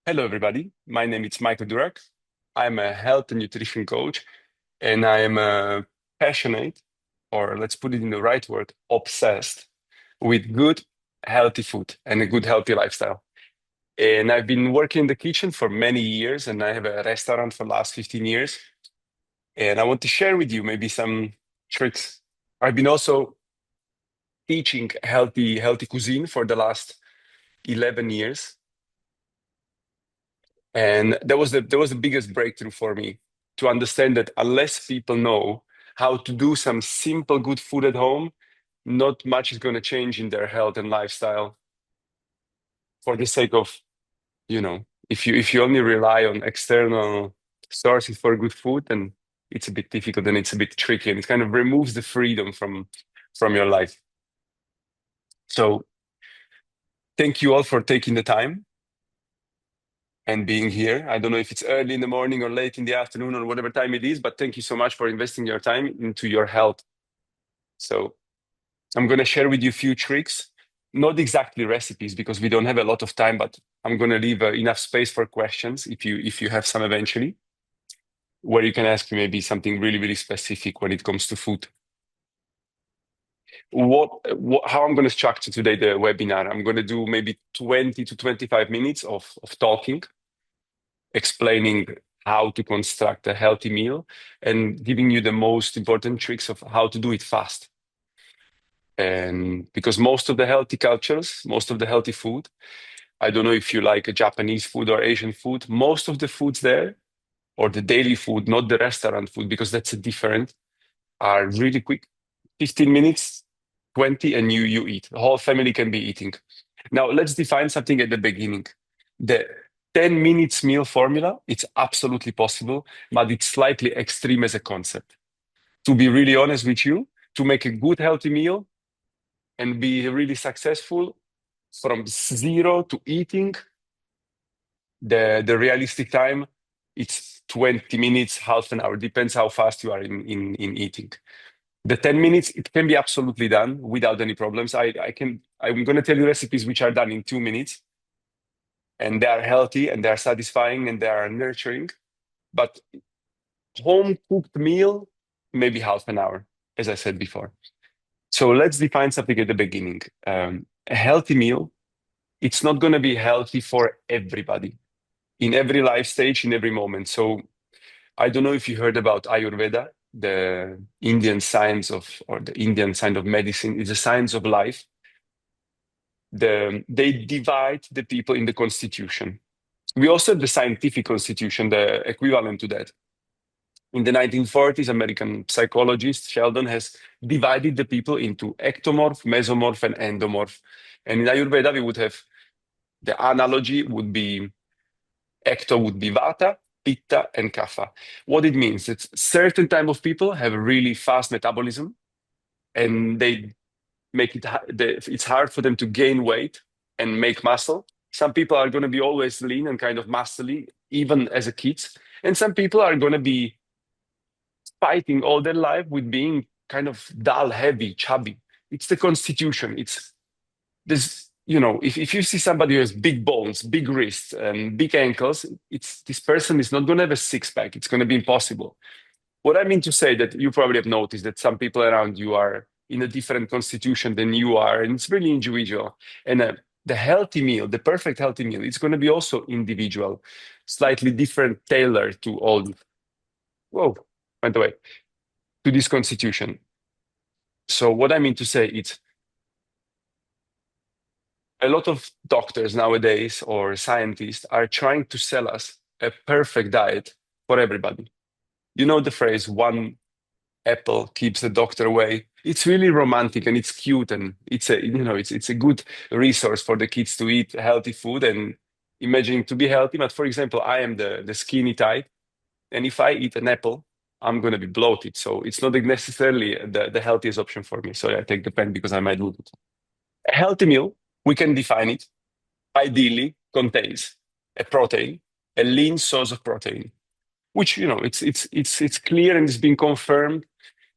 Hello, everybody. My name is Michal Durak. I'm a health and nutrition coach, and I am passionate, or let's put it in the right word, obsessed with good, healthy food and a good, healthy lifestyle. And I've been working in the kitchen for many years, and I have a restaurant for the last 15 years. And I want to share with you maybe some tricks. I've been also teaching healthy cuisine for the last 11 years. And that was the biggest breakthrough for me to understand that unless people know how to do some simple good food at home, not much is going to change in their health and lifestyle. For the sake of, if you only rely on external sources for good food, then it's a bit difficult and it's a bit tricky, and it kind of removes the freedom from your life. So thank you all for taking the time and being here. I don't know if it's early in the morning or late in the afternoon or whatever time it is, but thank you so much for investing your time into your health. So I'm going to share with you a few tricks, not exactly recipes because we don't have a lot of time, but I'm going to leave enough space for questions if you have some eventually, where you can ask me maybe something really, really specific when it comes to food. How I'm going to structure today the webinar. I'm going to do maybe 20 to 25 minutes of talking, explaining how to construct a healthy meal and giving you the most important tricks of how to do it fast. And because most of the healthy cultures, most of the healthy food, I don't know if you like a Japanese food or Asian food, most of the foods there, or the daily food, not the restaurant food, because that's a different, are really quick. 15 minutes, 20, and you eat. The whole family can be eating. Now, let's define something at the beginning. The 10 minutes meal formula, it's absolutely possible, but it's slightly extreme as a concept. To be really honest with you, to make a good, healthy meal and be really successful from zero to eating, the realistic time, it's 20 minutes, half an hour, depends how fast you are in eating. The 10 minutes, it can be absolutely done without any problems. I'm going to tell you recipes which are done in 2 minutes, and they are healthy and they are satisfying and they are nurturing. But home cooked meal, maybe half an hour, as I said before. So let's define something at the beginning. A healthy meal, it's not going to be healthy for everybody in every life stage, in every moment. So I don't know if you heard about Ayurveda, the Indian science or the Indian science of medicine. It's a science of life. They divide the people in the constitution. We also have the scientific constitution, the equivalent to that. In the 1940s, American psychologist Sheldon has divided the people into ectomorph, mesomorph, and endomorph. And in Ayurveda, we would have the analogy would be ecto would be vata, pitta, and kapha. What it means, it's certain type of people have a really fast metabolism, and they make it's hard for them to gain weight and make muscle. Some people are going to be always lean and kind of muscly, even as a kids, and some people are going to be fighting all their life with being kind of dull, heavy, chubby. It's the constitution. It's this, if you see somebody who has big bones, big wrists, and big ankles, this person is not going to have a six pack. It's going to be impossible. What I mean to say that you probably have noticed that some people around you are in a different constitution than you are, and it's really individual. And the healthy meal, the perfect healthy meal, it's going to be also individual, slightly different, tailored to all. Whoa, went away to this constitution. So what I mean to say is a lot of doctors nowadays or scientists are trying to sell us a perfect diet for everybody. You know the phrase, one apple keeps the doctor away. It's really romantic and it's cute, and it's a good resource for the kids to eat healthy food and imagining to be healthy. But for example, I am the skinny type, and if I eat an apple, I'm going to be bloated. So it's not necessarily the healthiest option for me. So I take the pen because I might lose it. A healthy meal, we can define it, ideally contains a protein, a lean source of protein, which it's clear and it's been confirmed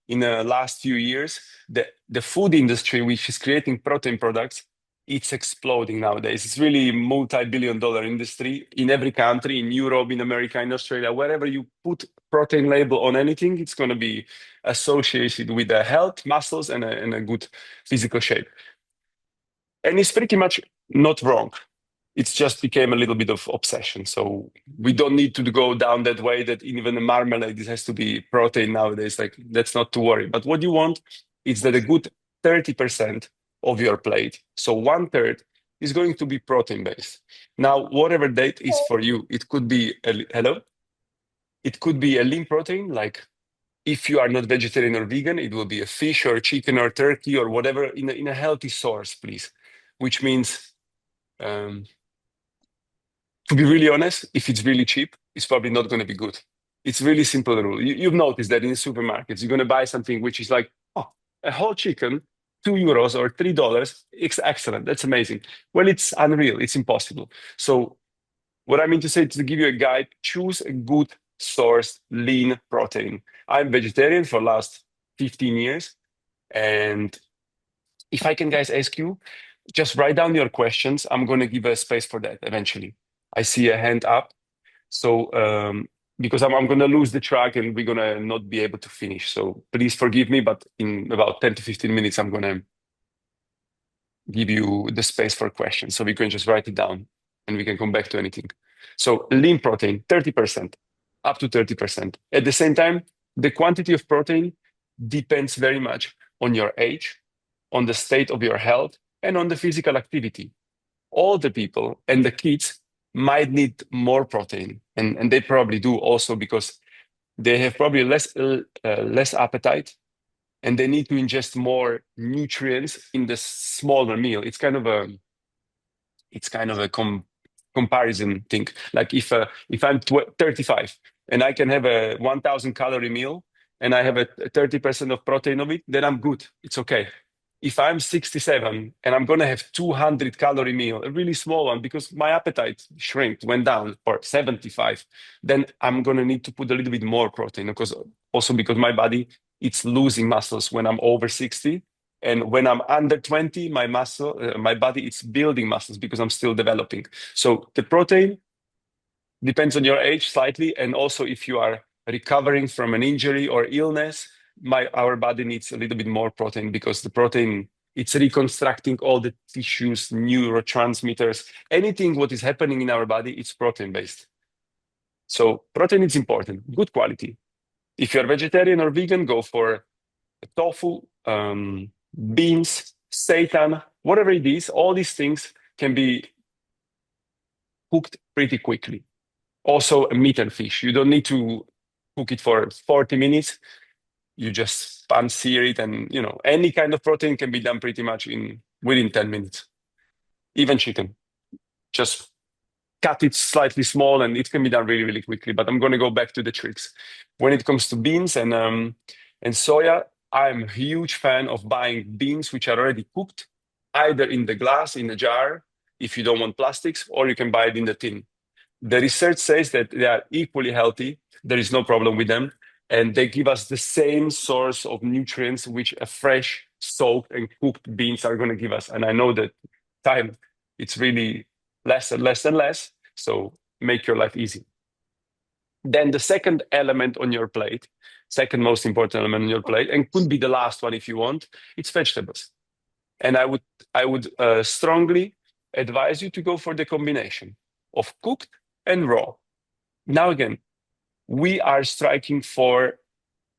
in the last few years that the food industry, which is creating protein products, it's exploding nowadays. It's really multi-billion-dollar industry in every country, in Europe, in America, in Australia. Wherever you put protein label on anything, it's going to be associated with the health, muscles, and a good physical shape. And it's pretty much not wrong. It's just became a little bit of obsession. So we don't need to go down that way that even a marmalade it has to be protein nowadays. Like that's not to worry. But what you want is that a good 30% of your plate, so one third, is going to be protein based. Now, whatever that is for you, it could be hello, it could be a lean protein. Like if you are not vegetarian or vegan, it will be a fish or chicken or turkey or whatever in a healthy source, please. Which means um, to be really honest, if it's really cheap, it's probably not going to be good. It's really simple rule. You've noticed that in supermarkets, you're going to buy something which is like, oh, a whole chicken, €2 or $3. It's excellent. That's amazing. Well, it's unreal. It's impossible. So what I mean to say to give you a guide, choose a good source, lean protein. I'm vegetarian for last 15 years. And if I can, guys, ask you, just write down your questions. I'm going to give a space for that eventually. I see a hand up. So, because I'm going to lose the track and we're going to not be able to finish. So please forgive me, but in about 10 to 15 minutes, I'm going to give you the space for questions. So we can just write it down and we can come back to anything. So lean protein, 30%, up to 30%. At the same time, the quantity of protein depends very much on your age, on the state of your health, and on the physical activity. Older people and the kids might need more protein, and they probably do also because they have probably less appetite, and they need to ingest more nutrients in the smaller meal. It's kind of a comparison thing. Like if I'm 35 and I can have a 1,000 calorie meal and I have a 30% of protein of it, then I'm good. It's okay. If I'm 67 and I'm gonna have 200 calorie meal, a really small one, because my appetite went down, or 75, then I'm gonna need to put a little bit more protein, because my body it's losing muscles when I'm over 60, and when I'm under 20, my body it's building muscles because I'm still developing. So the protein depends on your age slightly, and also if you are recovering from an injury or illness, our body needs a little bit more protein, because the protein it's reconstructing all the tissues, neurotransmitters, anything what is happening in our body, it's protein based. So protein is important, good quality. If you're vegetarian or vegan, go for tofu, beans, seitan, whatever it is. All these things can be cooked pretty quickly. Also, meat and fish. You don't need to cook it for 40 minutes. You just pan-sear it, and any kind of protein can be done pretty much within 10 minutes. Even chicken. Just cut it slightly small, and it can be done really, really quickly. But I'm going to go back to the tricks. When it comes to beans and soya, I'm a huge fan of buying beans which are already cooked, either in the glass, in the jar, if you don't want plastics, or you can buy it in the tin. The research says that they are equally healthy. There is no problem with them. And they give us the same source of nutrients which a fresh, soaked, and cooked beans are going to give us. And I know that time, it's really less and less and less. So make your life easy. Then the second element on your plate, second most important element on your plate, and could be the last one if you want, it's vegetables. And I would strongly advise you to go for the combination of cooked and raw. Now again, we are striking for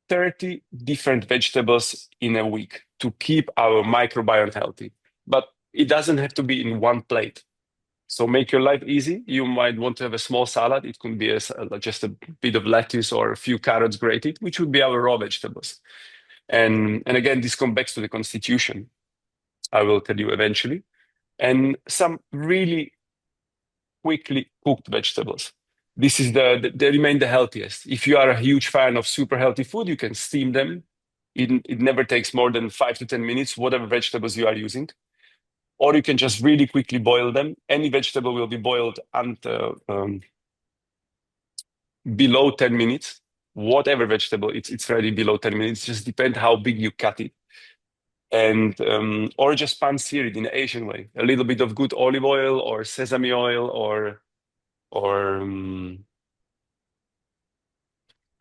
30 different vegetables in a week to keep our microbiome healthy. But it doesn't have to be in one plate. So make your life easy. You might want to have a small salad. It could be just a bit of lettuce or a few carrots grated, which would be our raw vegetables. And again, this comes back to the constitution. I will tell you eventually. And some really quickly cooked vegetables. They remain the healthiest. If you are a huge fan of super healthy food, you can steam them. It never takes more than 5 to 10 minutes, whatever vegetables you are using. Or you can just really quickly boil them. Any vegetable will be boiled until below 10 minutes. Whatever vegetable, it's ready below 10 minutes. Just depends how big you cut it. and or just pan-seared in an Asian way. A little bit of good olive oil or sesame oil or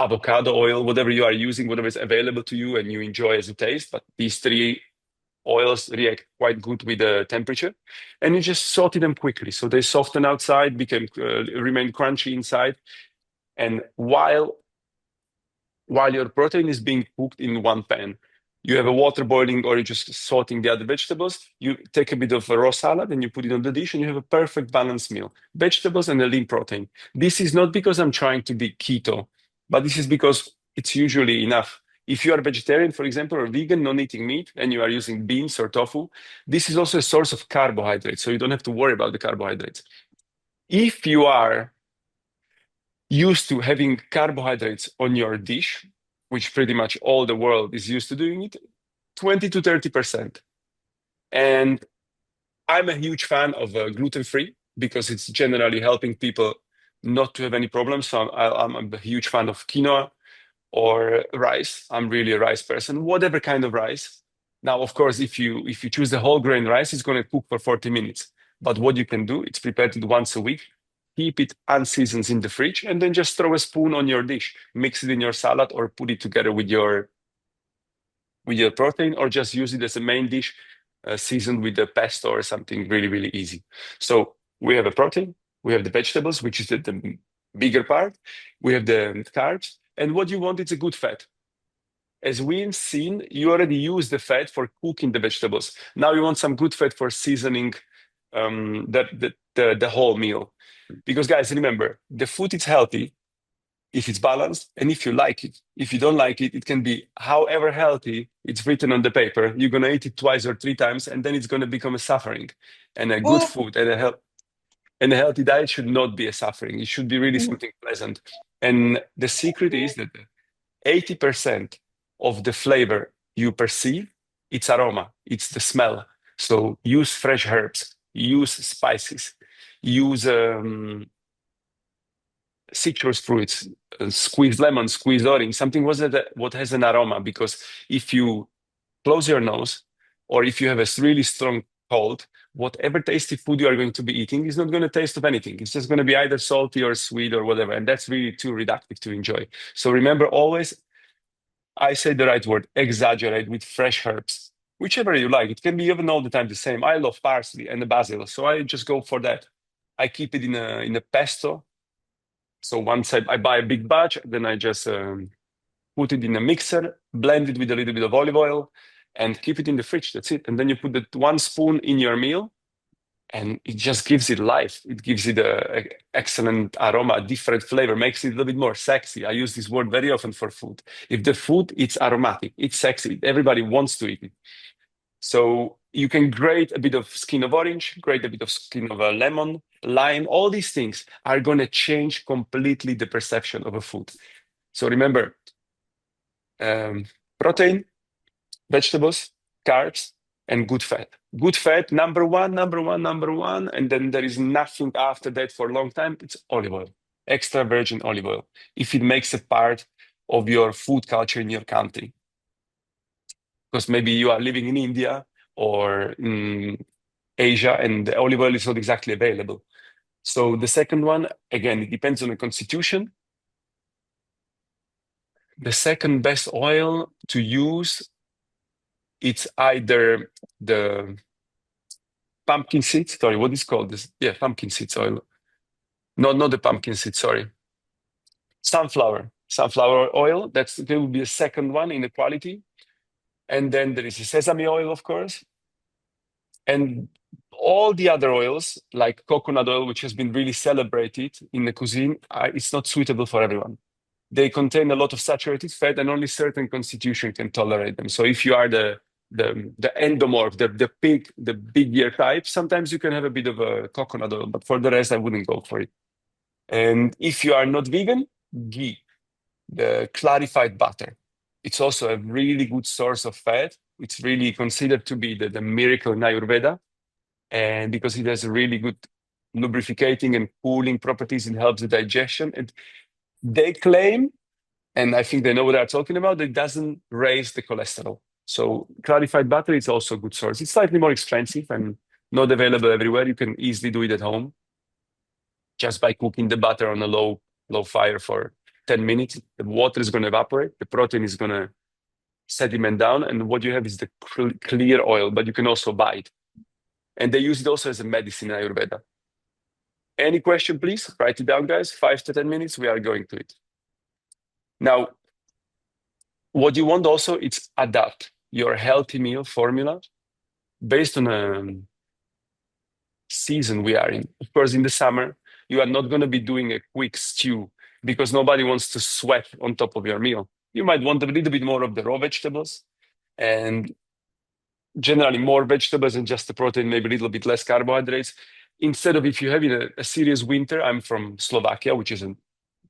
avocado oil, whatever you are using, whatever is available to you and you enjoy as a taste. But these three oils react quite good with the temperature, and you just saute them quickly so they soften outside, become remain crunchy inside. And while your protein is being cooked in one pan, you have a water boiling or you're just sauteing the other vegetables. You take a bit of a raw salad and you put it on the dish, and you have a perfect balanced meal: vegetables and a lean protein. This is not because I'm trying to be keto, but this is because it's usually enough. If you are vegetarian, for example, or vegan, non eating meat, and you are using beans or tofu, this is also a source of carbohydrates, so you don't have to worry about the carbohydrates. If you are used to having carbohydrates on your dish, which pretty much all the world is used to doing it, 20 to 30%. And I'm a huge fan of gluten-free because it's generally helping people not to have any problems. So I'm a huge fan of quinoa or rice. I'm really a rice person, whatever kind of rice. Now, of course, if you choose the whole grain rice, it's going to cook for 40 minutes. But what you can do, it's prepared it once a week, keep it unseasoned in the fridge, and then just throw a spoon on your dish, mix it in your salad, or put it together with your protein, or just use it as a main dish, seasoned with a pesto or something really, really easy. So we have a protein, we have the vegetables, which is the bigger part, we have the carbs, and what you want is a good fat. As we've seen, you already use the fat for cooking the vegetables. Now you want some good fat for seasoning the whole meal. Because guys, remember, the food is healthy if it's balanced and if you like it. If you don't like it, it can be however healthy it's written on the paper. You're gonna eat it twice or three times, and then it's gonna become a suffering. And a good Oh, food and a healthy diet should not be a suffering. It should be really mhm. something pleasant. And the secret is that 80% of the flavor you perceive, it's aroma, it's the smell. So use fresh herbs, use spices, use citrus fruits, squeeze lemon, squeeze orange, something was that what has an aroma. Because if you close your nose, or if you have a really strong cold, whatever tasty food you are going to be eating is not going to taste of anything. It's just going to be either salty or sweet or whatever, and that's really too reductive to enjoy. So remember, always, I say the right word, exaggerate with fresh herbs, whichever you like. It can be even all the time the same. I love parsley and the basil, so I just go for that. I keep it in a pesto. So once I buy a big batch, then I just put it in a mixer, blend it with a little bit of olive oil, and keep it in the fridge. That's it. And then you put that one spoon in your meal, and it just gives it life. It gives it a excellent aroma, a different flavor, makes it a little bit more sexy. I use this word very often for food. If the food it's aromatic, it's sexy, everybody wants to eat it. So you can grate a bit of skin of orange, grate a bit of skin of a lemon, lime. All these things are going to change completely the perception of a food. So remember, um, protein, vegetables, carbs, and good fat. Good fat, number one, number one, number one. And then there is nothing after that for a long time. It's olive oil, extra virgin olive oil, if it makes a part of your food culture in your country. Because maybe you are living in India or in Asia and the olive oil is not exactly available. So the second one, again, it depends on the constitution. The second best oil to use, it's either the pumpkin seeds. Sorry, what is called this? Yeah, pumpkin seeds oil. No, not the pumpkin seeds. Sorry, sunflower oil. That will be the second one in the quality. And then there is the sesame oil, of course, and all the other oils like coconut oil, which has been really celebrated in the cuisine. It's not suitable for everyone. They contain a lot of saturated fat, and only certain constitution can tolerate them. So if you are the endomorph, the big ear type, sometimes you can have a bit of a coconut oil, but for the rest, I wouldn't go for it. And if you are not vegan, ghee, the clarified butter. It's also a really good source of fat. It's really considered to be the miracle in Ayurveda, and because it has a really good lubricating and cooling properties, it helps the digestion. And they claim, and I think they know what they're talking about, it doesn't raise the cholesterol. So clarified butter is also a good source. It's slightly more expensive and not available everywhere. You can easily do it at home just by cooking the butter on a low fire for 10 minutes. The water is going to evaporate, the protein is going to sediment down, and what you have is the clear oil, but you can also buy it. And they use it also as a medicine in Ayurveda. Any question, please? Write it down, guys. 5 to 10 minutes, we are going to it. Now, what you want also is adapt your healthy meal formula based on a season we are in. Of course, in the summer, you are not going to be doing a quick stew because nobody wants to sweat on top of your meal. You might want a little bit more of the raw vegetables and generally more vegetables and just the protein, maybe a little bit less carbohydrates. Instead of if you're having a serious winter, I'm from Slovakia, which is a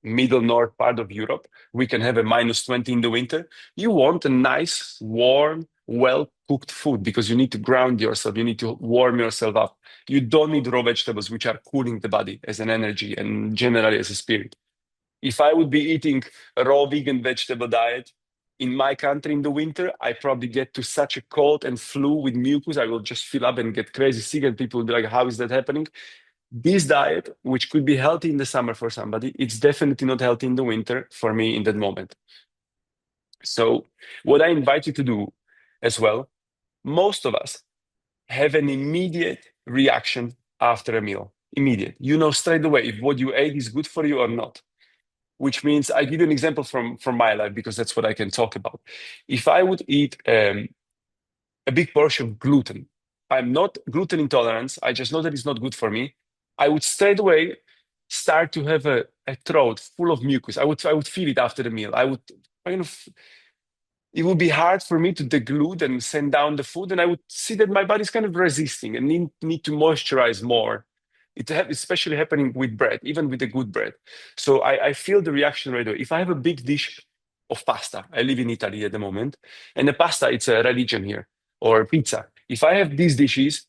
middle north part of Europe. We can have a -20 in the winter. You want a nice, warm, well cooked food because you need to ground yourself. You need to warm yourself up. You don't need raw vegetables, which are cooling the body as an energy and generally as a spirit. If I would be eating a raw vegan vegetable diet in my country in the winter, I probably get to such a cold and flu with mucus. I will just fill up and get crazy sick, and people will be like, "How is that happening?" This diet, which could be healthy in the summer for somebody, it's definitely not healthy in the winter for me in that moment. So, what I invite you to do as well, most of us have an immediate reaction after a meal. Immediate. You know straight away if what you ate is good for you or not. Which means I give you an example from my life because that's what I can talk about. If I would eat a big portion of gluten, I'm not gluten intolerant. I just know that it's not good for me. I would straight away start to have a throat full of mucus. I would feel it after the meal. I would kind of it would be hard for me to deglute and send down the food, and I would see that my body's kind of resisting and need to moisturize more. Especially happening with bread, even with the good bread. So I feel the reaction right away. If I have a big dish of pasta, I live in Italy at the moment, and the pasta, it's a religion here, or pizza. If I have these dishes,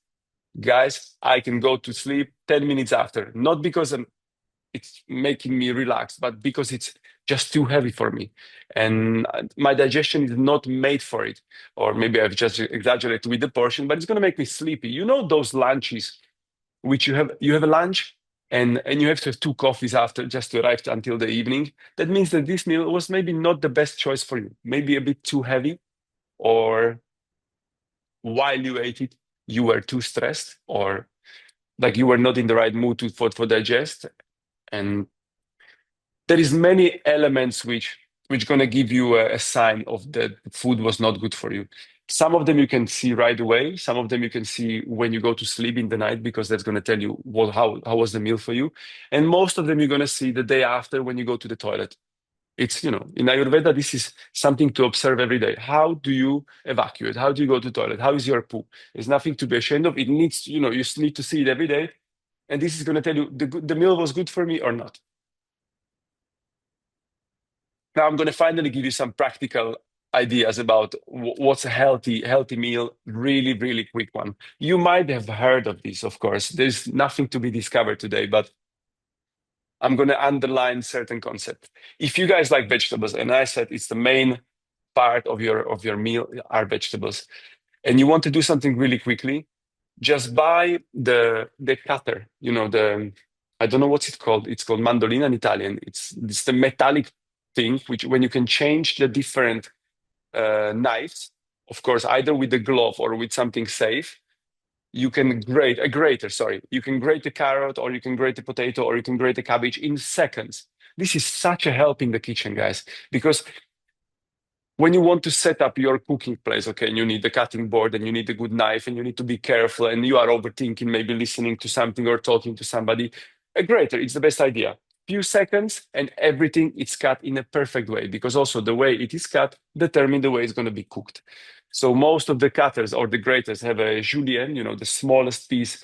guys, I can go to sleep 10 minutes after, not because it's making me relax, but because it's just too heavy for me. And my digestion is not made for it. Or maybe I've just exaggerated with the portion, but it's going to make me sleepy. You know, those lunches which you have a lunch and you have to have two coffees after just to arrive until the evening. That means that this meal was maybe not the best choice for you, maybe a bit too heavy, or while you ate it, you were too stressed, or like you were not in the right mood for digest. And there is many elements which going to give you a sign of that food was not good for you. Some of them you can see right away. Some of them you can see when you go to sleep in the night because that's going to tell you how was the meal for you. And most of them you're going to see the day after when you go to the toilet. It's, in Ayurveda, this is something to observe every day. How do you evacuate? How do you go to the toilet? How is your poo? There's nothing to be ashamed of. It needs, you need to see it every day. And this is going to tell you the meal was good for me or not. Now I'm going to finally give you some practical ideas about what's a healthy meal. Really, really quick one. You might have heard of this, of course. There's nothing to be discovered today, but I'm going to underline certain concepts. If you guys like vegetables, and I said it's the main part of your meal are vegetables, and you want to do something really quickly, just buy the cutter. The I don't know what's it called. It's called mandolina in Italian. It's the metallic thing which when you can change the different knives, of course, either with the glove or with something safe. You can grate a grater. Sorry, you can grate the carrot, or you can grate the potato, or you can grate the cabbage in seconds. This is such a help in the kitchen, guys, because when you want to set up your cooking place, okay, and you need the cutting board and you need a good knife and you need to be careful and you are overthinking, maybe listening to something or talking to somebody, a grater, it's the best idea. Few seconds and everything is cut in a perfect way because also the way it is cut determine the way it's going to be cooked. So most of the cutters or the graters have a julienne, the smallest piece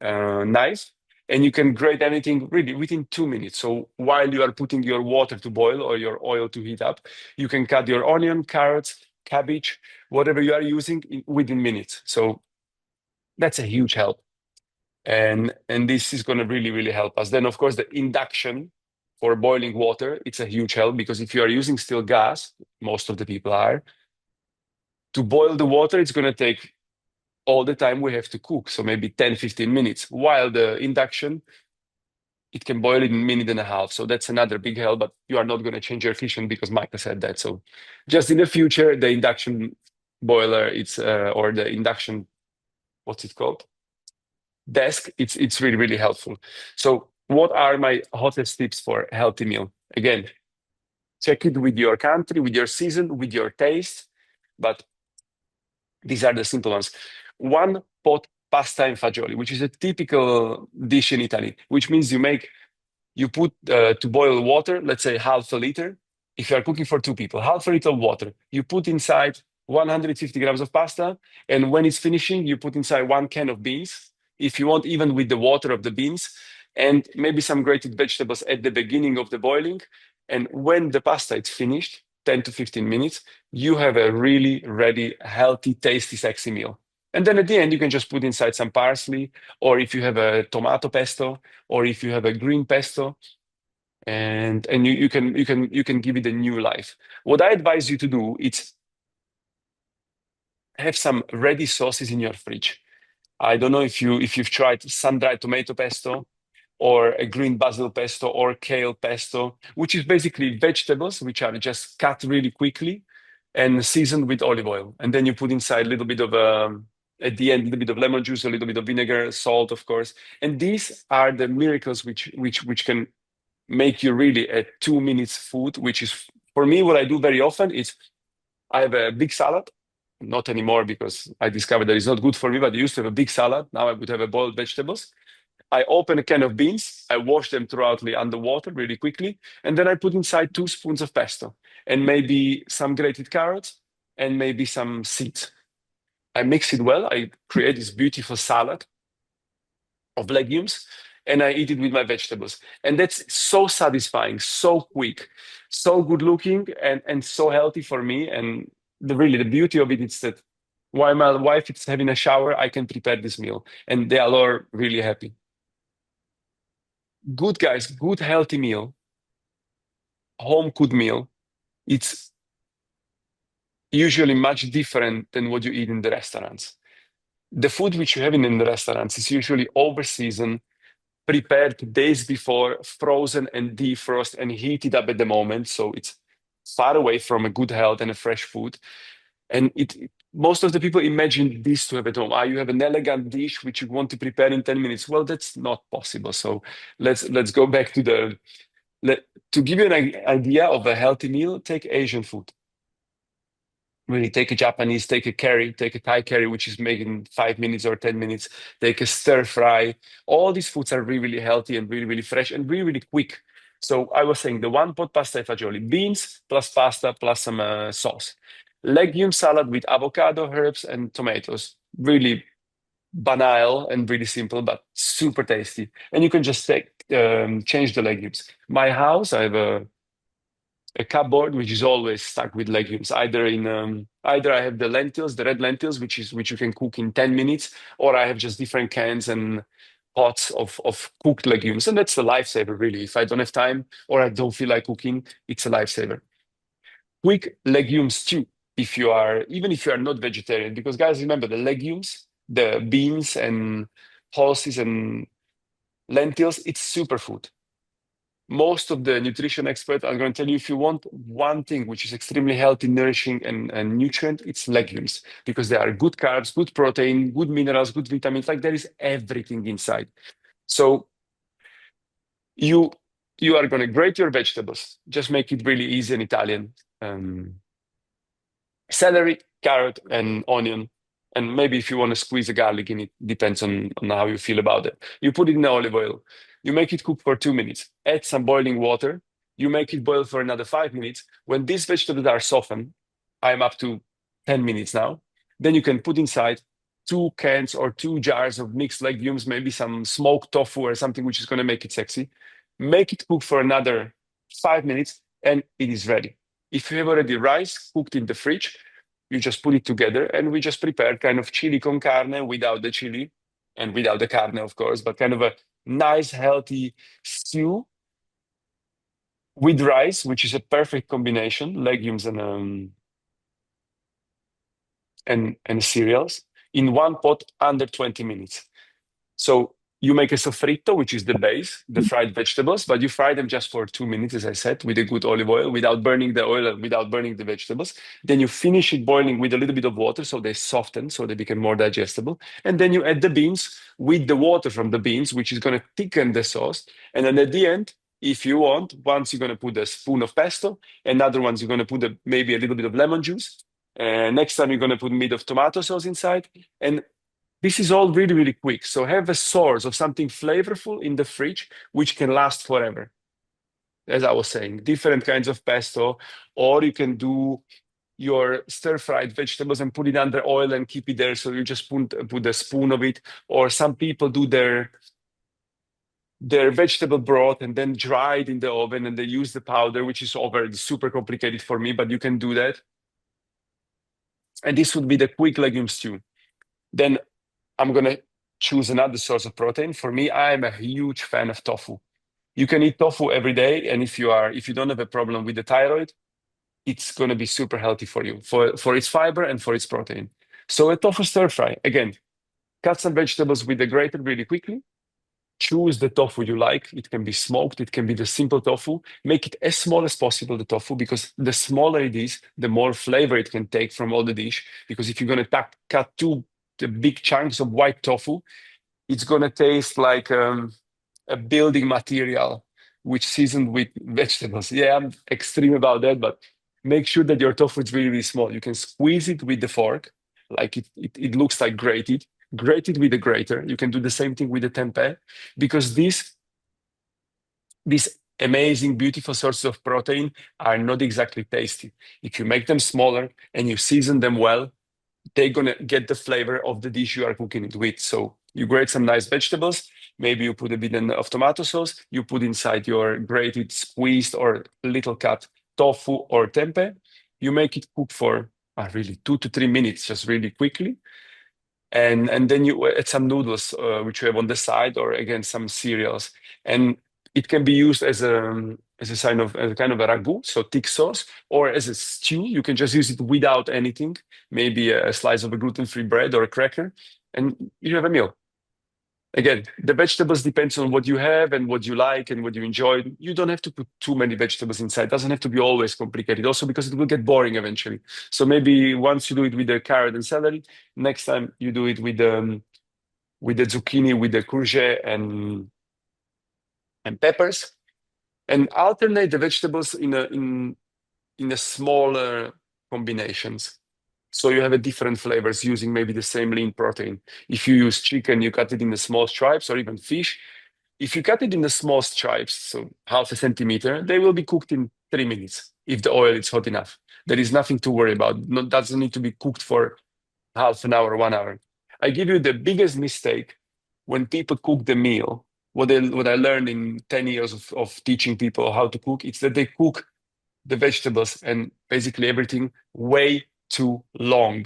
knife, and you can grate anything really within 2 minutes. So while you are putting your water to boil or your oil to heat up, you can cut your onion, carrots, cabbage, whatever you are using within minutes. So that's a huge help. And this is going to really, really help us. Then, of course, the induction for boiling water, it's a huge help because if you are using still gas, most of the people are, To boil the water, it's going to take all the time we have to cook, so maybe 10, 15 minutes. While the induction, it can boil in a minute and a half. So that's another big help, but you are not going to change your kitchen because Michael said that. So just in the future, the induction boiler, or the induction, what's it called? Desk, it's really, really helpful. So what are my hottest tips for a healthy meal? Again, check it with your country, with your season, with your taste. But these are the simple ones. One pot pasta and fagioli, which is a typical dish in Italy, which means you put to boil water, let's say half a liter. If you are cooking for two people, half a liter of water, you put inside 150 grams of pasta, and when it's finishing, you put inside 1 can of beans. If you want, even with the water of the beans, and maybe some grated vegetables at the beginning of the boiling. And when the pasta is finished, 10 to 15 minutes, you have a really ready, healthy, tasty, sexy meal. And then at the end, you can just put inside some parsley, or if you have a tomato pesto, or if you have a green pesto, and you can give it a new life. What I advise you to do is have some ready sauces in your fridge. I don't know if you've tried sun-dried tomato pesto or a green basil pesto or kale pesto, which is basically vegetables which are just cut really quickly and seasoned with olive oil. And then you put inside a little bit of at the end, a little bit of lemon juice, a little bit of vinegar, salt, of course. And these are the miracles which can make you really a 2 minutes food, which is for me what I do very often is I have a big salad. Not anymore because I discovered that it's not good for me, but I used to have a big salad. Now I would have a boiled vegetables. I open a can of beans, I wash them thoroughly underwater really quickly, and then I put inside 2 spoons of pesto and maybe some grated carrots and maybe some seeds. I mix it well. I create this beautiful salad of legumes and I eat it with my vegetables. And that's so satisfying, so quick, so good looking, and so healthy for me. And really, the beauty of it is that while my wife is having a shower, I can prepare this meal and they are all really happy. Good guys, good healthy meal, home cooked meal. It's usually much different than what you eat in the restaurants. The food which you have in the restaurants is usually over seasoned, prepared days before, frozen and defrost and heated up at the moment. So it's far away from a good health and a fresh food. And most of the people imagine this to have at home. Ah, you have an elegant dish which you want to prepare in 10 minutes. Well, that's not possible. So let's go back to to give you an idea of a healthy meal, take Asian food. Really take a Japanese, take a curry, take a Thai curry, which is made in 5 minutes or 10 minutes, take a stir fry. All these foods are really, really healthy and really, really fresh and really, really quick. So I was saying the one pot pasta e fagioli, beans plus pasta plus some sauce. Legume salad with avocado, herbs, and tomatoes. Really banal and really simple, but super tasty. And you can just change the legumes. My house, I have a cupboard which is always stuck with legumes. Either I have the lentils, the red lentils, which you can cook in 10 minutes, or I have just different cans and pots of cooked legumes. And that's a lifesaver, really. If I don't have time or I don't feel like cooking, it's a lifesaver. Quick legume stew, even if you are not vegetarian, because guys, remember the legumes, the beans and pulses and lentils, it's superfood. Most of the nutrition experts are going to tell you if you want one thing which is extremely healthy, nourishing, and nutrient, it's legumes because they are good carbs, good protein, good minerals, good vitamins. Like there is everything inside. So you you are going to grate your vegetables. Just make it really easy in Italian. Celery, carrot, and onion. And maybe if you want to squeeze a garlic in it, depends on how you feel about it. You put it in the olive oil. You make it cook for 2 minutes. Add some boiling water. You make it boil for another 5 minutes. When these vegetables are softened, I'm up to 10 minutes now. Then you can put inside 2 cans or 2 jars of mixed legumes, maybe some smoked tofu or something which is going to make it sexy. Make it cook for another 5 minutes, and it is ready. If you have already rice cooked in the fridge, you just put it together, and we just prepare kind of chili con carne without the chili and without the carne, of course, but kind of a nice, healthy stew with rice, which is a perfect combination, legumes and and cereals in one pot under 20 minutes. So you make a sofrito, which is the base, the fried vegetables, but you fry them just for 2 minutes, as I said, with a good olive oil, without burning the oil, without burning the vegetables. Then you finish it boiling with a little bit of water so they soften, so they become more digestible. And then you add the beans with the water from the beans, which is going to thicken the sauce. And then at the end, if you want, once you're going to put a spoon of pesto, another one's you're going to put maybe a little bit of lemon juice. Next time you're going to put a bit of tomato sauce inside. And this is all really, really quick. So have a source of something flavorful in the fridge, which can last forever. As I was saying, different kinds of pesto, or you can do your stir-fried vegetables and put it under oil and keep it there. So you just put a spoon of it. Or some people do their vegetable broth and then dry it in the oven and they use the powder, which is already super complicated for me, but you can do that. And this would be the quick legume stew. Then I'm going to choose another source of protein. For me, I'm a huge fan of tofu. You can eat tofu every day, and if you don't have a problem with the thyroid, it's going to be super healthy for you, for its fiber and for its protein. So a tofu stir fry, again, cut some vegetables with the grater really quickly. Choose the tofu you like. It can be smoked, it can be the simple tofu. Make it as small as possible, the tofu, because the smaller it is, the more flavor it can take from all the dish. Because if you're going to cut two the big chunks of white tofu, it's going to taste like a building material, which seasoned with vegetables. Yeah, I'm extreme about that, but make sure that your tofu is really, really small. You can squeeze it with the fork, like it looks like grated. Grate it with a grater. You can do the same thing with the tempeh, because these amazing, beautiful sources of protein are not exactly tasty. If you make them smaller and you season them well, they're gonna get the flavor of the dish you are cooking it with. So you grate some nice vegetables. Maybe you put a bit of tomato sauce. You put inside your grated, squeezed, or little cut tofu or tempeh. You make it cook for really 2 to 3 minutes, just really quickly. And then you add some noodles, which you have on the side, or again some cereals. And it can be used as a kind of a ragu, so thick sauce, or as a stew. You can just use it without anything, maybe a slice of a gluten-free bread or a cracker, and you have a meal. Again, the vegetables depends on what you have and what you like and what you enjoy. You don't have to put too many vegetables inside. It doesn't have to be always complicated. Also, because it will get boring eventually. So maybe once you do it with the carrot and celery, next time you do it with the zucchini, with the courgette and peppers, and alternate the vegetables in a smaller combinations. So you have a different flavors using maybe the same lean protein. If you use chicken, you cut it in the small stripes, or even fish. If you cut it in the small stripes, so half a centimeter, they will be cooked in 3 minutes if the oil is hot enough. There is nothing to worry about. No, doesn't need to be cooked for half an hour, 1 hour. I give you the biggest mistake when people cook the meal. What I learned in 10 years of teaching people how to cook, it's that they cook the vegetables and basically everything way too long.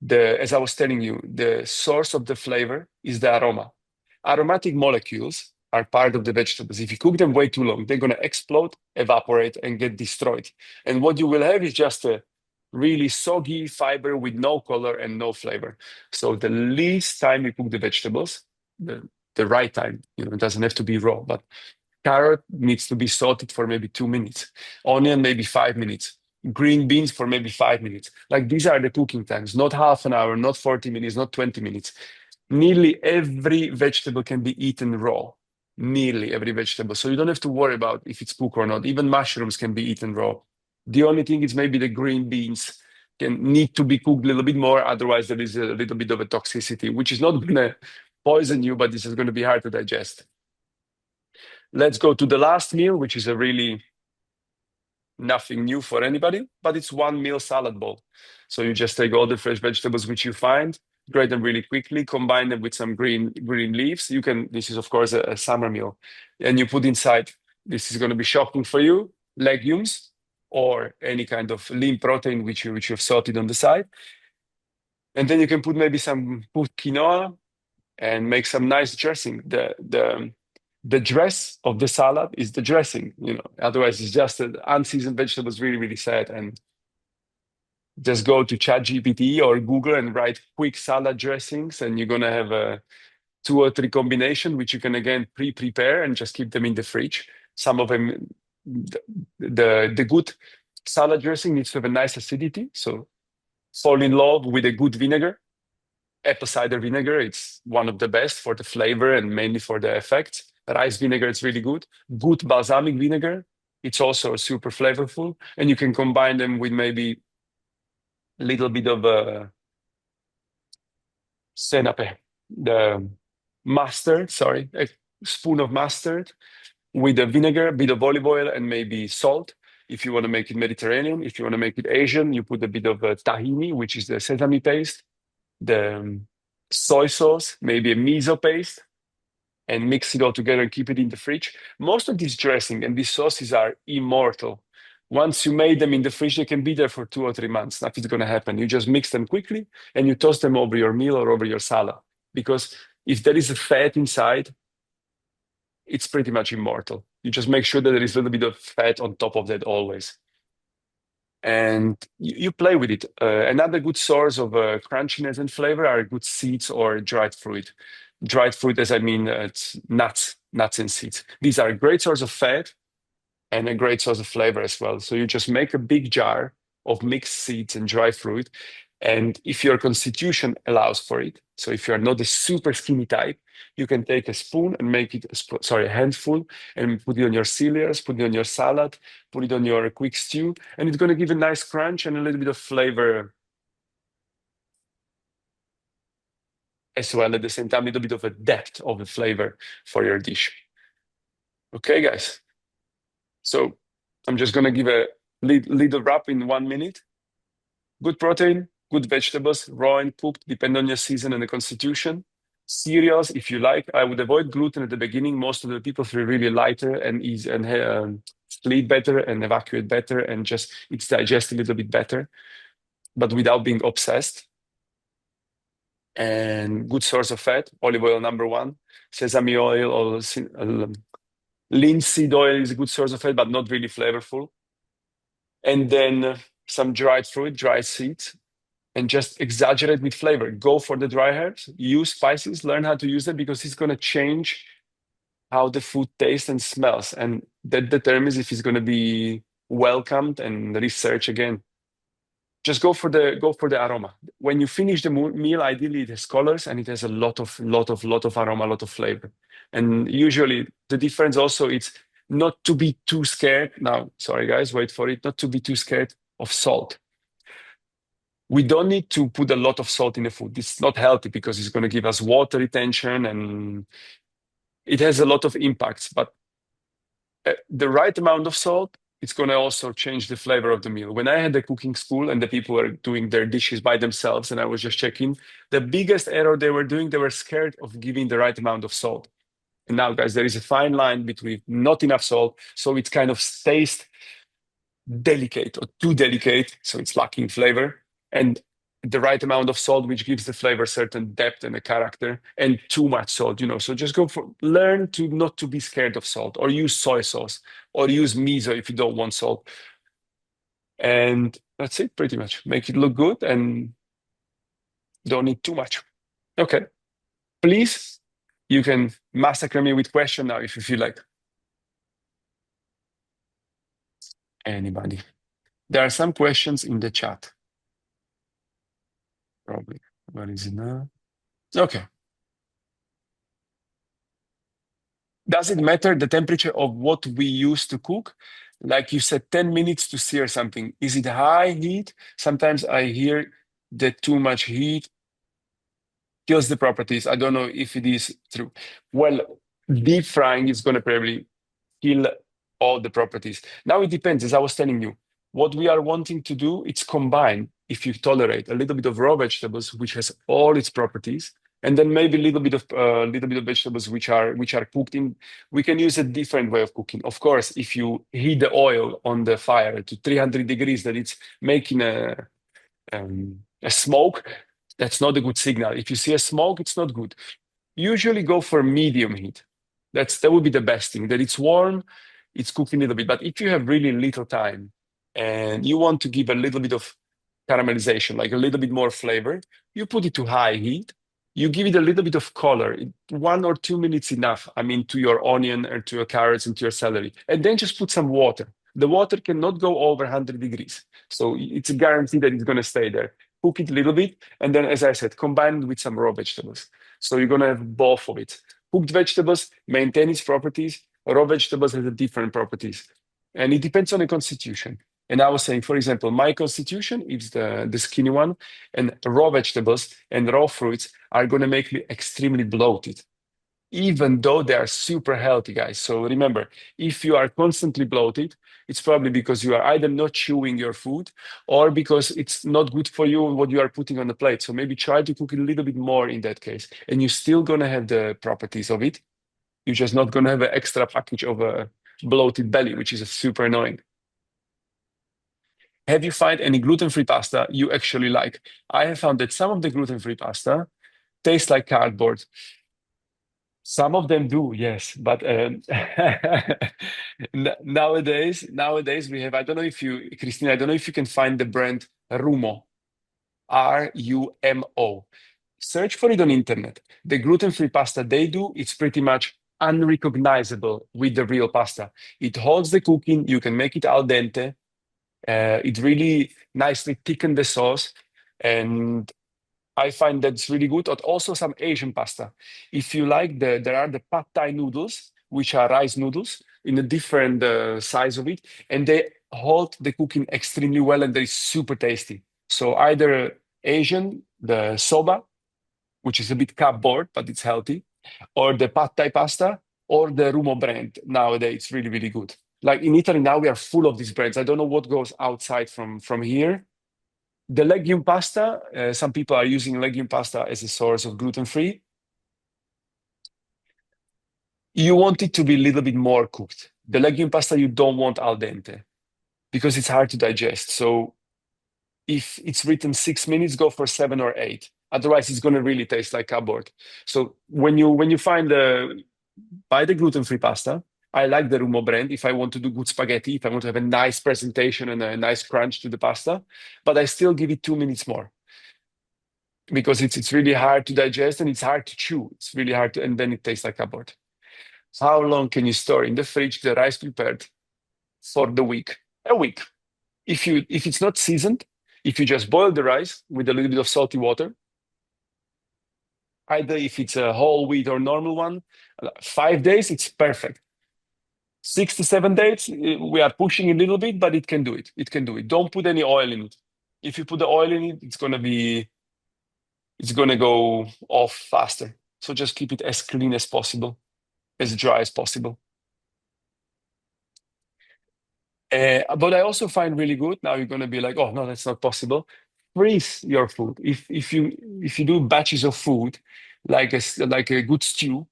As I was telling you, the source of the flavor is the aroma. Aromatic molecules are part of the vegetables. If you cook them way too long, they're going to explode, evaporate, and get destroyed. And what you will have is just a really soggy fiber with no color and no flavor. So the least time you cook the vegetables, the right time, it doesn't have to be raw, but carrot needs to be salted for maybe 2 minutes. Onion, maybe 5 minutes. Green beans for maybe 5 minutes. Like these are the cooking times, not half an hour, not 40 minutes, not 20 minutes. Nearly every vegetable can be eaten raw. Nearly every vegetable. So you don't have to worry about if it's cooked or not. Even mushrooms can be eaten raw. The only thing is maybe the green beans can need to be cooked a little bit more. Otherwise, there is a little bit of a toxicity, which is not going to poison you, but this is going to be hard to digest. Let's go to the last meal, which is a really nothing new for anybody, but it's one meal salad bowl. So you just take all the fresh vegetables which you find, grate them really quickly, combine them with some green leaves. This is of course a summer meal. And you put inside, this is going to be shocking for you, legumes or any kind of lean protein which you've salted on the side. And then you can put quinoa and make some nice dressing. The dress of the salad is the dressing, Otherwise, it's just unseasoned vegetables, really, really sad. And Just go to ChatGPT or Google and write quick salad dressings, and you're gonna have a two or three combination, which you can again pre-prepare and just keep them in the fridge. Some of them, the good salad dressing needs to have a nice acidity. So fall in love with a good vinegar. Apple cider vinegar, it's one of the best for the flavor and mainly for the effect. Rice vinegar, it's really good. Good balsamic vinegar, it's also super flavorful. And you can combine them with maybe a little bit of senape, the mustard, sorry, a spoon of mustard with a vinegar, a bit of olive oil, and maybe salt. If you want to make it Mediterranean, if you want to make it Asian, you put a bit of tahini, which is the sesame paste, the soy sauce, maybe a miso paste, and mix it all together and keep it in the fridge. Most of these dressing and these sauces are immortal. Once you made them in the fridge, they can be there for 2 or 3 months. Nothing's going to happen. You just mix them quickly and you toss them over your meal or over your salad. Because if there is a fat inside, it's pretty much immortal. You just make sure that there is a little bit of fat on top of that always. And you play with it. Another good source of crunchiness and flavor are good seeds or dried fruit. Dried fruit, as I mean, it's nuts and seeds. These are a great source of fat and a great source of flavor as well. So you just make a big jar of mixed seeds and dry fruit. And if your constitution allows for it, so if you're not a super skinny type, you can take a spoon and make it, a handful, and put it on your cereals, put it on your salad, put it on your quick stew, and it's going to give a nice crunch and a little bit of flavor as well. At the same time, a little bit of a depth of the flavor for your dish. Okay, guys. So I'm just going to give a little wrap in 1 minute. Good protein, good vegetables, raw and cooked, depending on your season and the constitution. Cereals, if you like. I would avoid gluten at the beginning. Most of the people feel really lighter and easy and sleep better and evacuate better and just it's digest a little bit better, but without being obsessed. And good source of fat, olive oil #1, sesame oil or linseed oil is a good source of fat, but not really flavorful. And then some dried fruit, dried seeds, and just exaggerate with flavor. Go for the dry herbs, use spices, learn how to use them because it's going to change how the food tastes and smells. And that determines if it's going to be welcomed and researched again. Just go for the aroma. When you finish the meal, ideally it has colors and it has a lot of aroma, a lot of flavor. And usually the difference also it's not to be too scared. Now, sorry guys, wait for it. Not to be too scared of salt. We don't need to put a lot of salt in the food. It's not healthy because it's going to give us water retention and it has a lot of impacts. But the right amount of salt, it's going to also change the flavor of the meal. When I had the cooking school and the people were doing their dishes by themselves and I was just checking, the biggest error they were doing, they were scared of giving the right amount of salt. And now, guys, there is a fine line between not enough salt, so it kind of stays delicate or too delicate, so it's lacking flavor, and the right amount of salt, which gives the flavor certain depth and a character, and too much salt, So just learn to not to be scared of salt, or use soy sauce, or use miso if you don't want salt. And that's it, pretty much. Make it look good and don't need too much. Okay. Please, you can massacre me with question now if you feel like. Anybody? There are some questions in the chat. Probably. Where is it now? Okay. Does it matter the temperature of what we use to cook? Like you said, 10 minutes to sear something. Is it high heat? Sometimes I hear that too much heat kills the properties. I don't know if it is true. Well, deep frying is going to probably kill all the properties. Now it depends, as I was telling you. What we are wanting to do, it's combine, if you tolerate, a little bit of raw vegetables, which has all its properties, and then maybe a little bit of vegetables which are cooked in. We can use a different way of cooking. Of course, if you heat the oil on the fire to 300 degrees, that it's making a smoke, that's not a good signal. If you see a smoke, it's not good. Usually go for medium heat. That would be the best thing. That it's warm, it's cooking a little bit. But if you have really little time and you want to give a little bit of caramelization, like a little bit more flavor. You put it to high heat. You give it a little bit of color, 1 or 2 minutes enough. I mean, to your onion or to your carrots and to your celery. And then just put some water. The water cannot go over 100 degrees. So it's a guarantee that it's going to stay there. Cook it a little bit. And then, as I said, combine it with some raw vegetables. So you're going to have both of it. Cooked vegetables maintain its properties. Raw vegetables have different properties. And it depends on the constitution. And I was saying, for example, my constitution is the skinny one, and raw vegetables and raw fruits are going to make me extremely bloated, even though they are super healthy, guys. So remember, if you are constantly bloated, it's probably because you are either not chewing your food or because it's not good for you what you are putting on the plate. So maybe try to cook it a little bit more in that case, and you're still going to have the properties of it. You're just not going to have an extra package of a bloated belly, which is super annoying. Have you found any gluten-free pasta you actually like? I have found that some of the gluten-free pasta taste like cardboard. Some of them do, yes, but nowadays we have. I don't know if you, Christina, I don't know if you can find the brand Rumo, Rumo. Search for it on internet. The gluten-free pasta they do, it's pretty much unrecognizable with the real pasta. It holds the cooking. You can make it al dente. It really nicely thicken the sauce, and I find that's really good. But also some Asian pasta. If you like, there are the pad thai noodles, which are rice noodles in a different size of it, and they hold the cooking extremely well, and they're super tasty. So either Asian, the soba, which is a bit cardboard, but it's healthy, or the pad thai pasta, or the Rumo brand. Nowadays, it's really, really good. Like in Italy now, we are full of these brands. I don't know what goes outside from here. The legume pasta, some people are using legume pasta as a source of gluten-free. You want it to be a little bit more cooked. The legume pasta you don't want al dente because it's hard to digest. So if it's written 6 minutes, go for 7 or 8. Otherwise, it's going to really taste like cardboard. So when you buy the gluten-free pasta, I like the Rumo brand if I want to do good spaghetti, if I want to have a nice presentation and a nice crunch to the pasta, but I still give it 2 minutes more because it's really hard to digest and it's hard to chew. It's really hard to, and then it tastes like cardboard. How long can you store in the fridge the rice prepared for the week? A week. If it's not seasoned, if you just boil the rice with a little bit of salty water, either if it's a whole wheat or normal one, 5 days, it's perfect. 6 to 7 days, we are pushing a little bit, but it can do it. It can do it. Don't put any oil in it. If you put the oil in it, it's gonna go off faster. So just keep it as clean as possible, as dry as possible. But I also find really good. Now you're gonna be like, oh no, that's not possible. Freeze your food. If you do batches of food, like a good stew,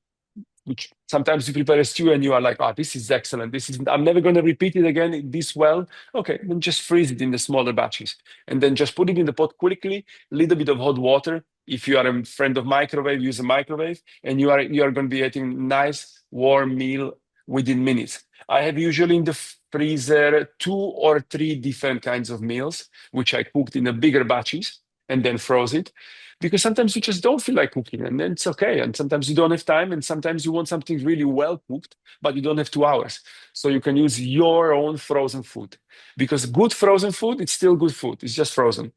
which sometimes you prepare a stew and you are like, oh, this is excellent. I'm never going to repeat it again this well. Okay, then just freeze it in the smaller batches and then just put it in the pot quickly, a little bit of hot water. If you are a friend of microwave, use a microwave and you are going to be eating nice warm meal within minutes. I have usually in the freezer 2 or 3 different kinds of meals, which I cooked in the bigger batches and then froze it because sometimes you just don't feel like cooking and then it's okay. And sometimes you don't have time and sometimes you want something really well cooked, but you don't have 2 hours. So you can use your own frozen food because good frozen food, it's still good food. It's just frozen.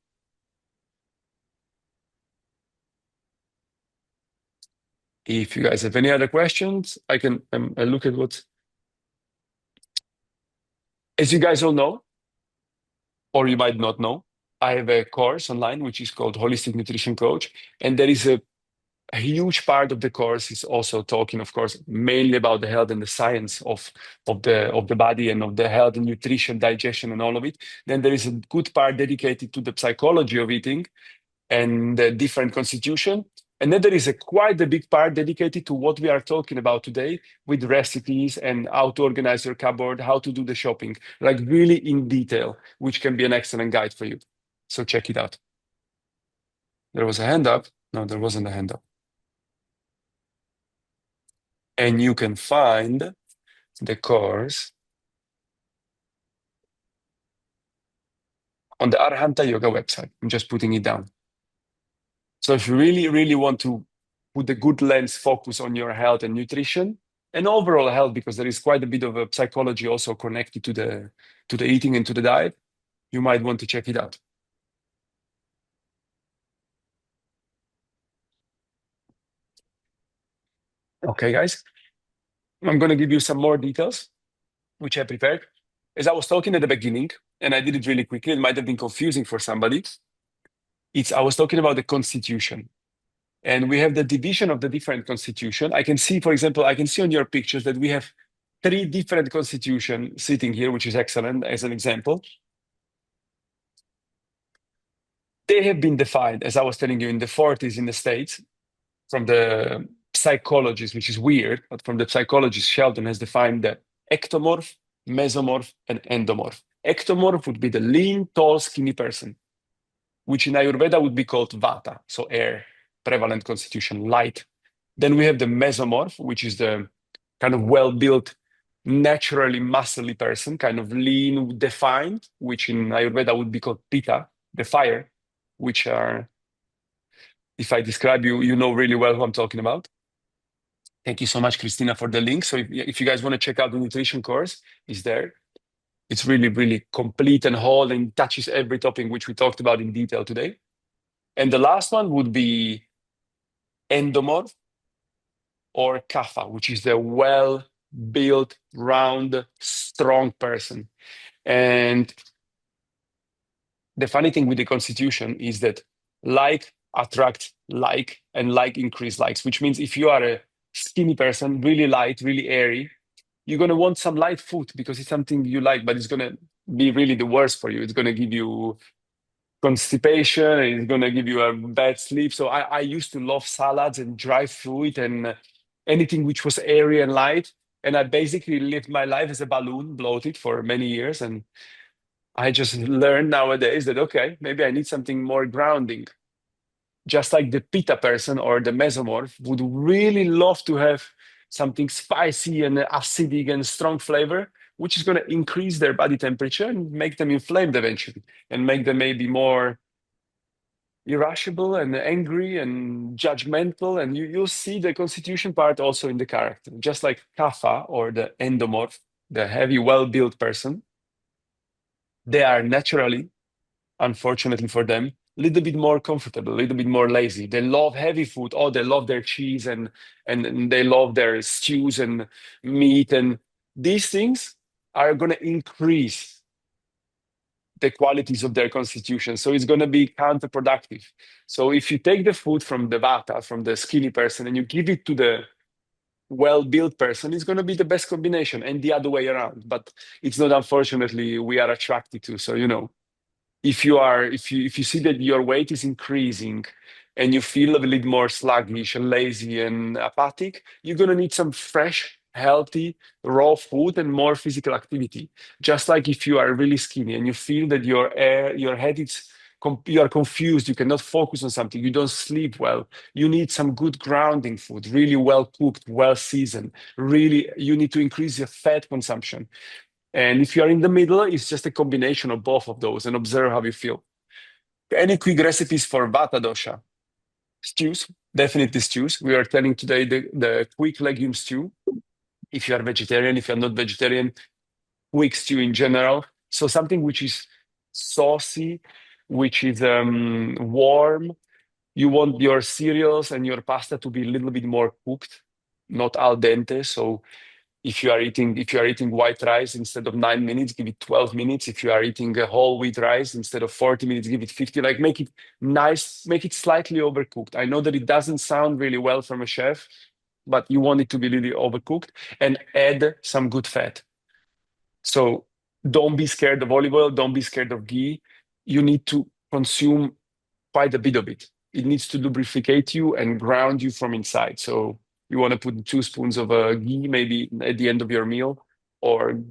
If you guys have any other questions, I look at what, as you guys all know, or you might not know, I have a course online which is called Holistic Nutrition Coach. And there is a huge part of the course is also talking, of course, mainly about the health and the science of the body and of the health and nutrition, digestion, and all of it. Then there is a good part dedicated to the psychology of eating and the different constitution. And then there is quite a big part dedicated to what we are talking about today with recipes and how to organize your cupboard, how to do the shopping, like really in detail, which can be an excellent guide for you. So check it out. There was a hand up. No, there wasn't a hand up. And you can find the course on the Arhanta Yoga website. I'm just putting it down. So if you really, really want to put a good lens focus on your health and nutrition and overall health, because there is quite a bit of a psychology also connected to the eating and to the diet, you might want to check it out. Okay, guys, I'm going to give you some more details, which I prepared. As I was talking at the beginning, and I did it really quickly, it might have been confusing for somebody. I was talking about the constitution. And we have the division of the different constitution. I can see, for example, I can see on your pictures that we have three different constitution sitting here, which is excellent as an example. They have been defined, as I was telling you, in the 40s in the States from the psychologist, which is weird, but from the psychologist, Sheldon has defined the ectomorph, mesomorph, and endomorph. Ectomorph would be the lean, tall, skinny person, which in Ayurveda would be called vata, so air, prevalent constitution, light. Then we have the mesomorph, which is the kind of well-built, naturally muscly person, kind of lean, defined, which in Ayurveda would be called pitta, the fire, which are, if I describe you, you know really well who I'm talking about. Thank you so much, Christina, for the link. So if you guys want to check out the nutrition course, it's there. It's really, really complete and whole and touches every topic which we talked about in detail today. And the last one would be endomorph or kapha, which is the well-built, round, strong person. And the funny thing with the constitution is that like attracts like and like increase likes, which means if you are a skinny person, really light, really airy, you're going to want some light food because it's something you like, but it's going to be really the worst for you. It's going to give you constipation and it's going to give you a bad sleep. So I used to love salads and dry fruit and anything which was airy and light. And I basically lived my life as a balloon, bloated for many years. And I just learned nowadays that, okay, maybe I need something more grounding. Just like the pitta person or the mesomorph would really love to have something spicy and acidic and strong flavor, which is going to increase their body temperature and make them inflamed eventually and make them maybe more irascible and angry and judgmental. And you'll see the constitution part also in the character, just like kapha or the endomorph, the heavy, well-built person. They are naturally, unfortunately for them, a little bit more comfortable, a little bit more lazy. They love heavy food. Oh, they love their cheese and they love their stews and meat. And these things are going to increase the qualities of their constitution. So it's going to be counterproductive. So if you take the food from the vata, from the skinny person, and you give it to the well-built person, it's going to be the best combination and the other way around. But it's not, unfortunately, we are attracted to. So, if you see that your weight is increasing and you feel a little more sluggish and lazy and apathic, you're going to need some fresh, healthy, raw food and more physical activity. Just like if you are really skinny and you feel that your head is you are confused, you cannot focus on something, you don't sleep well, you need some good grounding food, really well cooked, well seasoned. Really, you need to increase your fat consumption. And if you are in the middle, it's just a combination of both of those and observe how you feel. Any quick recipes for Vata dosha? Stews, definitely stews. We are telling today the quick legume stew. If you are vegetarian, if you're not vegetarian, quick stew in general. So something which is saucy, which is warm. You want your cereals and your pasta to be a little bit more cooked, not al dente. So if you are eating white rice, instead of 9 minutes, give it 12 minutes. If you are eating a whole wheat rice, instead of 40 minutes, give it 50. Like, make it nice, make it slightly overcooked. I know that it doesn't sound really well from a chef, but you want it to be really overcooked, and add some good fat. So don't be scared of olive oil, don't be scared of ghee. You need to consume quite a bit of it. It needs to lubricate you and ground you from inside. So you want to put 2 spoons of ghee maybe at the end of your meal, or a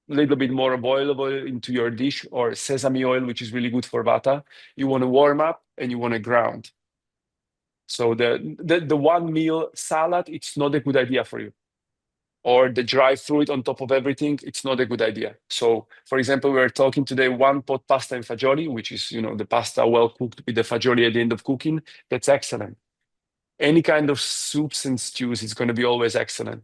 little bit more of olive oil into your dish, or sesame oil, which is really good for vata. You want to warm up and you want to ground. So the one meal salad, it's not a good idea for you. or the dry fruit on top of everything, it's not a good idea. So, for example, we're talking today one pot pasta and fagioli, which is, the pasta well cooked with the fagioli at the end of cooking. That's excellent. Any kind of soups and stews is going to be always excellent.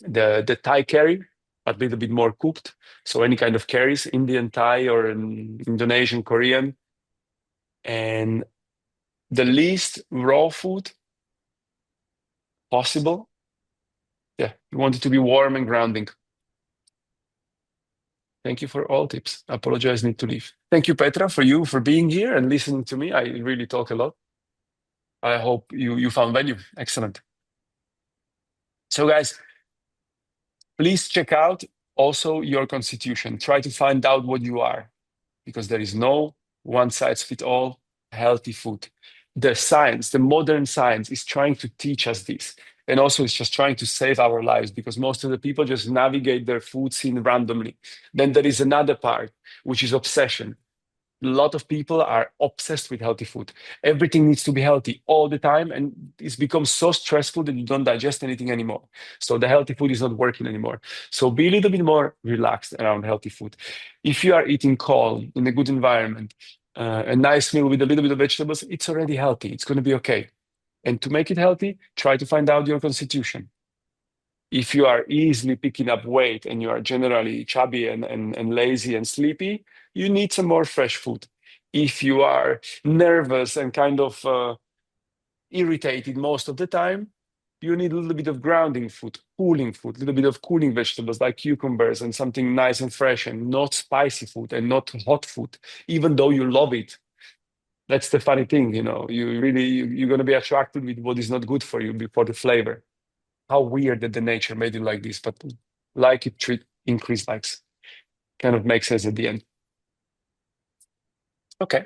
The Thai curry, but a little bit more cooked. So any kind of curries, Indian Thai or Indonesian, Korean, and the least raw food possible. Yeah, you want it to be warm and grounding. Thank you for all tips. I apologize, need to leave. Thank you, Petra, for you for being here and listening to me. I really talk a lot. I hope you found value. Excellent. So, guys, please check out also your constitution. Try to find out what you are, because there is no one size fit all healthy food. The science, the modern science, is trying to teach us this. And also, it's just trying to save our lives, because most of the people just navigate their food scene randomly. Then there is another part, which is obsession. A lot of people are obsessed with healthy food. Everything needs to be healthy all the time, and it's become so stressful that you don't digest anything anymore. So the healthy food is not working anymore. So be a little bit more relaxed around healthy food. If you are eating calm in a good environment, a nice meal with a little bit of vegetables, it's already healthy. It's going to be okay. And to make it healthy, try to find out your constitution. If you are easily picking up weight and you are generally chubby and lazy and sleepy, you need some more fresh food. If you are nervous and kind of irritated most of the time, you need a little bit of grounding food, a little bit of cooling vegetables like cucumbers and something nice and fresh and not spicy food and not hot food, even though you love it. That's the funny thing, you're going to be attracted with what is not good for you before the flavor. How weird that the nature made it like this, but like it treat increase likes. Kind of makes sense at the end. Okay.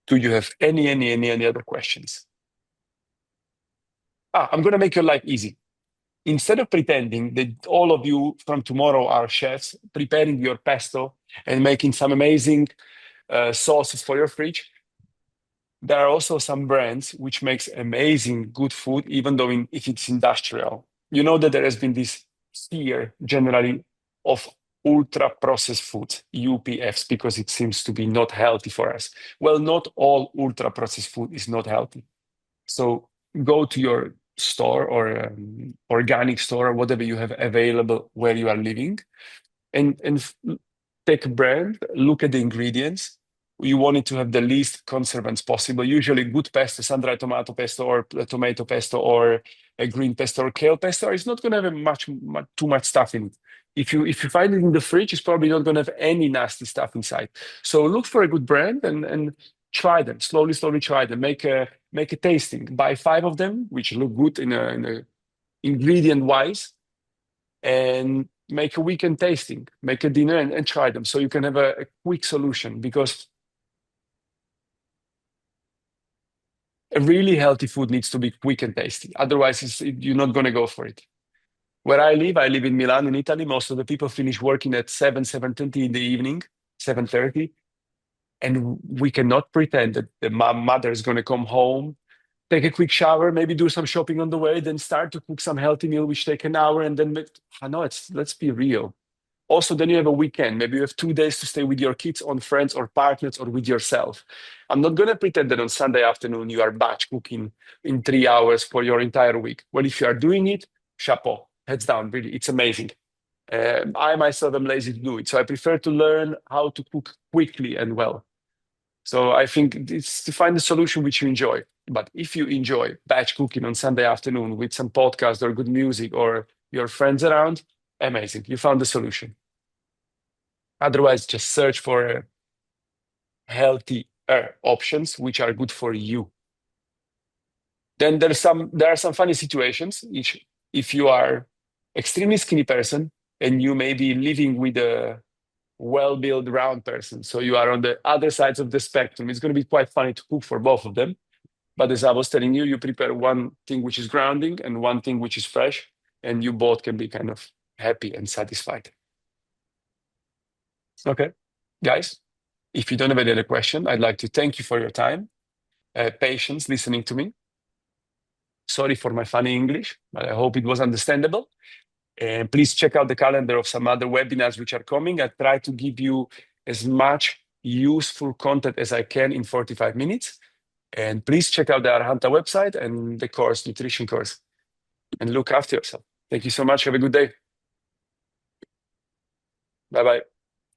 Do you have any other questions? I'm gonna make your life easy. Instead of pretending that all of you from tomorrow are chefs preparing your pesto and making some amazing sauces for your fridge, there are also some brands which makes amazing good food, even though if it's industrial. You know that there has been this fear generally of ultra processed foods, UPFs, because it seems to be not healthy for us. Well, not all ultra processed food is not healthy. So go to your store or organic store or whatever you have available where you are living, and take a brand, look at the ingredients. You want it to have the least conservants possible. Usually, good pesto, sun-dried tomato pesto, or tomato pesto, or a green pesto or kale pesto is not going to have too much stuff in it. If you find it in the fridge, it's probably not going to have any nasty stuff inside. So look for a good brand and try them slowly. Slowly try them. Make a tasting. Buy 5 of them, which look good in a ingredient wise, and make a weekend tasting, make a dinner and try them so you can have a quick solution, because a really healthy food needs to be quick and tasty. Otherwise, you're not going to go for it. Where I live in Milan, in Italy. Most of the people finish working at 7:30 in the evening, 7:30. And we cannot pretend that the mother is going to come home, take a quick shower, maybe do some shopping on the way, then start to cook some healthy meal, which take an hour, and then I know let's be real. Also, then you have a weekend. Maybe you have 2 days to stay with your kids, on friends or partners, or with yourself. I'm not going to pretend that on Sunday afternoon you are batch cooking in 3 hours for your entire week. Well, if you are doing it, chapeau, heads down, really, it's amazing. I myself am lazy to do it, so I prefer to learn how to cook quickly and well. So I think it's to find a solution which you enjoy. But if you enjoy batch cooking on Sunday afternoon with some podcast or good music or your friends around, amazing. You found the solution. Otherwise, just search for healthier options which are good for you. Then there are some funny situations. If you are extremely skinny person and you may be living with a well-built round person, so you are on the other sides of the spectrum, it's going to be quite funny to cook for both of them. But as I was telling you, you prepare one thing which is grounding and one thing which is fresh, and you both can be kind of happy and satisfied. Okay, guys, if you don't have any other question, I'd like to thank you for your time, patience, listening to me. Sorry for my funny English, but I hope it was understandable. And please check out the calendar of some other webinars which are coming. I try to give you as much useful content as I can in 45 minutes. And please check out the Arhanta website and the course, nutrition course, and look after yourself. Thank you so much. Have a good day. Bye-bye.